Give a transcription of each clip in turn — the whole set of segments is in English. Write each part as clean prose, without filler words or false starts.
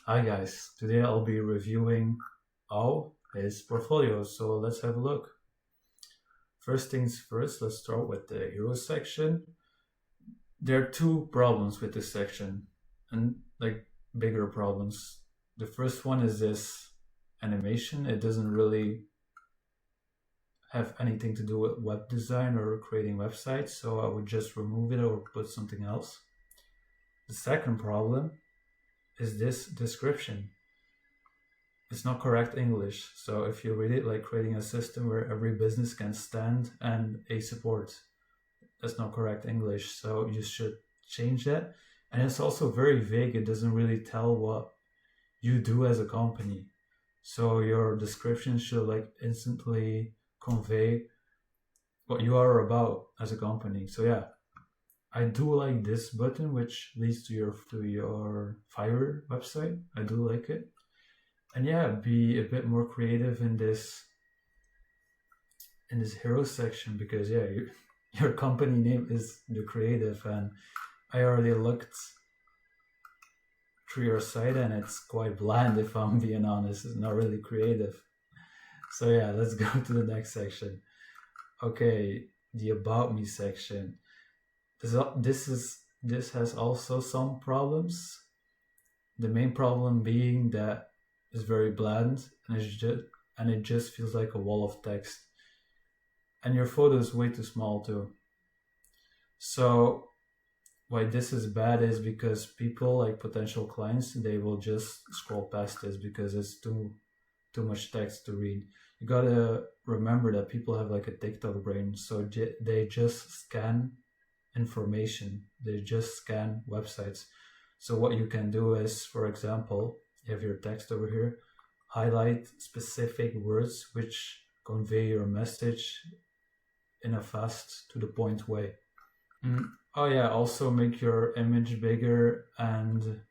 Hi guys, today I'll be reviewing all his portfolio, so let's have a look. First things first, let's start with the hero section. There are two problems with this section, and like bigger problems. The first one is this animation. It doesn't really have anything to do with web design or creating websites, so I would just remove it or put something else. The second problem is this description. It's not correct English. So if you read it like creating a system where every business can stand and a support, that's not correct English. So you should change that. And it's also very vague. It doesn't really tell what you do as a company. So your description should like instantly convey what you are about as a company. So yeah, I do like this button, which leads to your Fiverr website. I do like it. And yeah, be a bit more creative in this hero section, because yeah, your company name is the creative, and I already looked through your site and it's quite bland, if I'm being honest. It's not really creative. So yeah, let's go to the next section. Okay, the about me section. This has also some problems. The main problem being that it's very bland and it just feels like a wall of text. And your photo is way too small too. So why this is bad is because people, like potential clients, they will just scroll past this because it's too much text to read. You gotta remember that people have like a TikTok brain, so they just scan information. They just scan websites. So what you can do is, for example, you have your text over here, highlight specific words which convey your message in a fast, to the point way. Oh yeah, also make your image bigger, and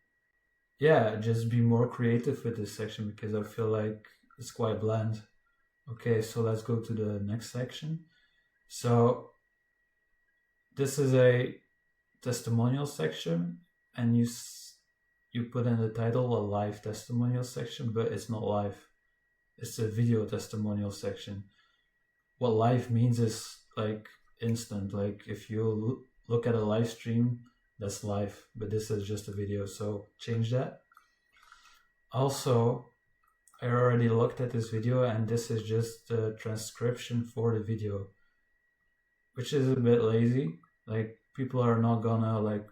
yeah, just be more creative with this section because I feel like it's quite bland. Okay, so let's go to the next section. So this is a testimonial section, and you put in the title a live testimonial section, but it's not live. It's a video testimonial section. What live means is like instant. Like if you look at a live stream, that's live, but this is just a video, so change that. Also, I already looked at this video and this is just the transcription for the video, which is a bit lazy. Like people are not gonna like,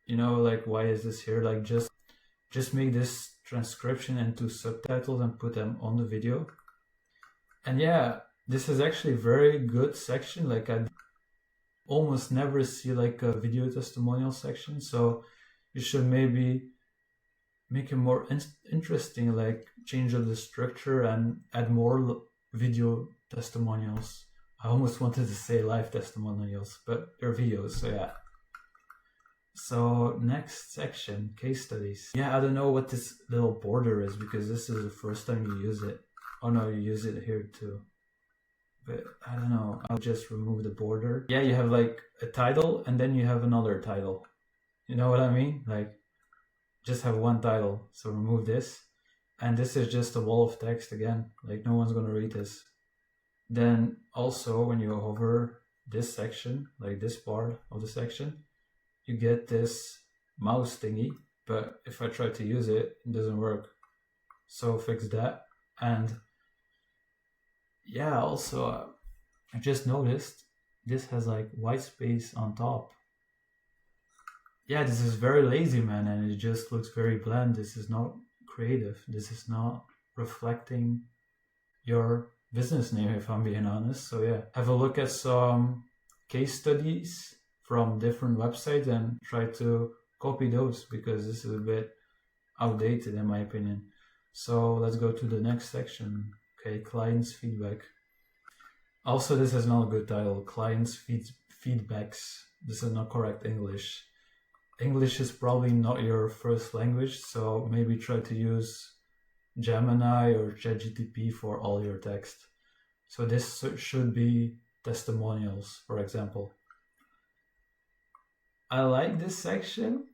like why is this here? Like just make this transcription into subtitles and put them on the video. And yeah, this is actually a very good section. Like I almost never see like a video testimonial section, so you should maybe make it more interesting, like change up the structure and add more video testimonials. I almost wanted to say live testimonials, but they're videos, so yeah. So next section, case studies. Yeah, I don't know what this little border is because this is the first time you use it. Oh no, you use it here too. But I don't know, I'll just remove the border. Yeah, you have like a title and then you have another title. You know what I mean? Like just have one title. So remove this. And this is just a wall of text again. Like no one's gonna read this. Then also when you hover this section, like this part of the section, you get this mouse thingy, but if I try to use it, it doesn't work. So fix that. And yeah, also I just noticed this has like white space on top. Yeah, this is very lazy, man, and it just looks very bland. This is not creative. This is not reflecting your business name, if I'm being honest. So yeah, have a look at some case studies from different websites and try to copy those because this is a bit outdated in my opinion. So let's go to the next section. Okay, clients feedback. Also, this is not a good title. Clients feedbacks. This is not correct English. English is probably not your first language, so maybe try to use Gemini or ChatGPT for all your text. So this should be testimonials, for example. I like this section,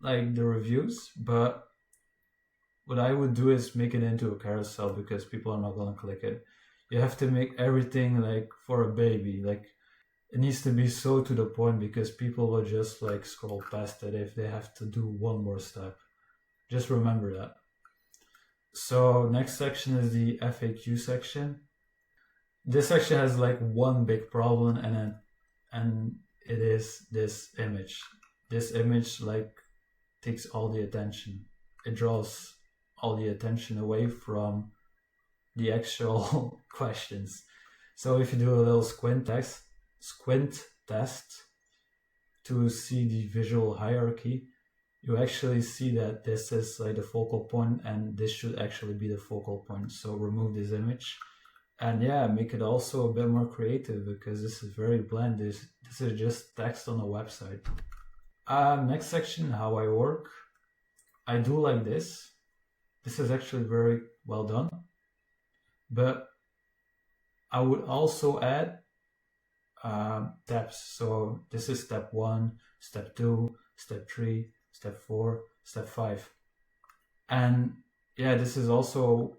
like the reviews, but what I would do is make it into a carousel because people are not going to click it. You have to make everything like for a baby. Like it needs to be so to the point because people will just like scroll past it if they have to do one more step. Just remember that. So next section is the FAQ section. This section has like one big problem, and it is this image. This image like takes all the attention. It draws all the attention away from the actual questions. So if you do a little squint test to see the visual hierarchy, you actually see that this is like the focal point and this should actually be the focal point. So remove this image and yeah, make it also a bit more creative because this is very bland. This is just text on a website. Next section, how I work. I do like this. This is actually very well done, but I would also add steps. So this is step 1, step 2, step 3, step 4, step 5. And yeah, this is also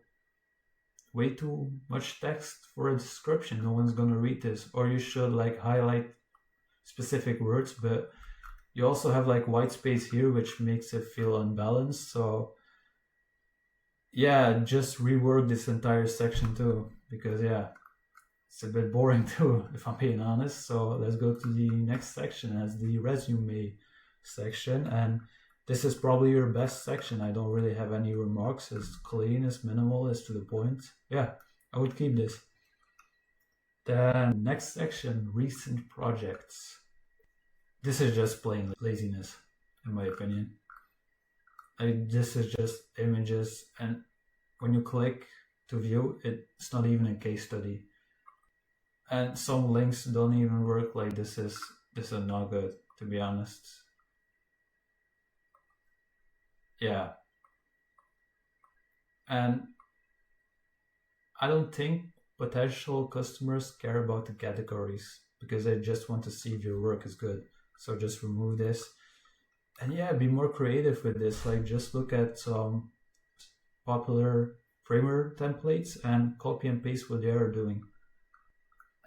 way too much text for a description. No one's gonna read this. Or you should like highlight specific words, but you also have like white space here, which makes it feel unbalanced. So yeah, just rework this entire section too, because yeah, it's a bit boring too, if I'm being honest. So let's go to the next section as the resume section. And this is probably your best section. I don't really have any remarks. It's clean, it's minimal, it's to the point. Yeah, I would keep this. Then next section, recent projects. This is just plain laziness, in my opinion. This is just images, and when you click to view, it's not even a case study. And some links don't even work. Like this is not good, to be honest. Yeah. And I don't think potential customers care about the categories because they just want to see if your work is good. So just remove this. And yeah, be more creative with this. Like just look at some popular framer templates and copy and paste what they are doing.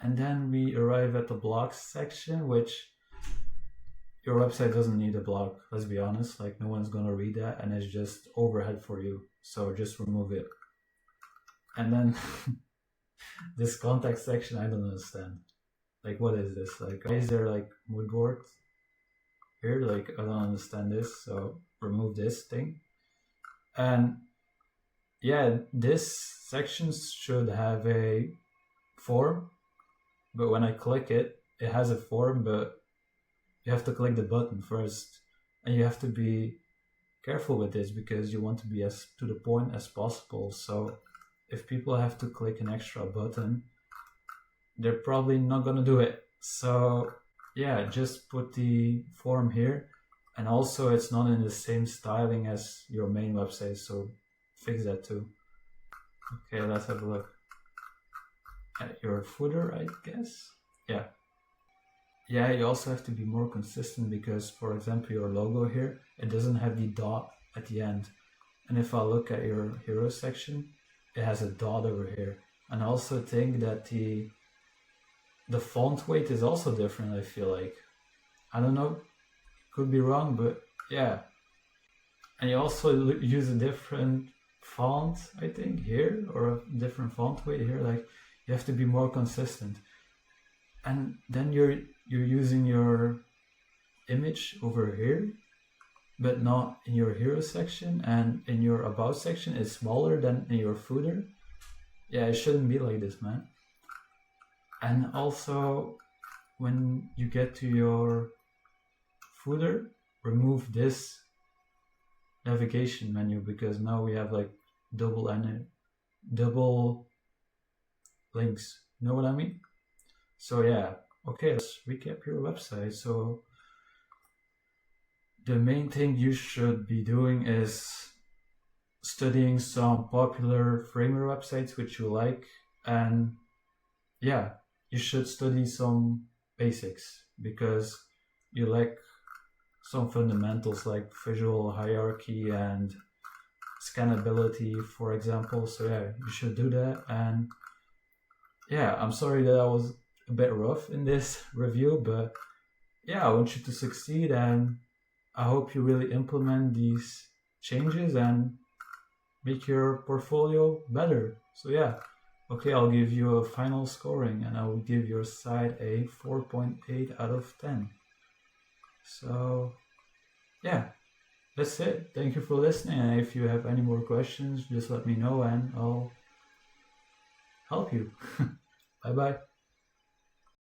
And then we arrive at the blogs section, which your website doesn't need a blog, let's be honest. Like no one's gonna read that and it's just overhead for you. So just remove it. And then this contact section, I don't understand. Like what is this? Like why is there like mood board here? Like I don't understand this. So remove this thing. And yeah, this section should have a form, but when I click it, it has a form, but you have to click the button first, and you have to be careful with this because you want to be as to the point as possible. So if people have to click an extra button, they're probably not gonna do it. So yeah, just put the form here, and also it's not in the same styling as your main website, so fix that too. Okay, let's have a look at your footer, I guess. Yeah, you also have to be more consistent because, for example, your logo here, it doesn't have the dot at the end. And if I look at your hero section, it has a dot over here. And I also think that the font weight is also different, I feel like. I don't know, could be wrong, but yeah. And you also use a different font, I think, here, or a different font weight here. Like, you have to be more consistent. And then you're using your image over here, but not in your hero section, and in your about section it's smaller than in your footer. Yeah, it shouldn't be like this, man. And also when you get to your footer, remove this navigation menu because now we have like double links. You know what I mean? So yeah, okay, let's recap your website. So the main thing you should be doing is studying some popular framer websites which you like, and yeah, you should study some basics because you lack some fundamentals like visual hierarchy and Scannability, for example. So yeah, you should do that. And yeah, I'm sorry that I was a bit rough in this review, but yeah, I want you to succeed, and I hope you really implement these changes and make your portfolio better. So yeah, okay, I'll give you a final scoring, and I will give your site a 4.8 out of 10. So yeah, that's it. Thank you for listening. And if you have any more questions, just let me know and I'll help you. Bye bye.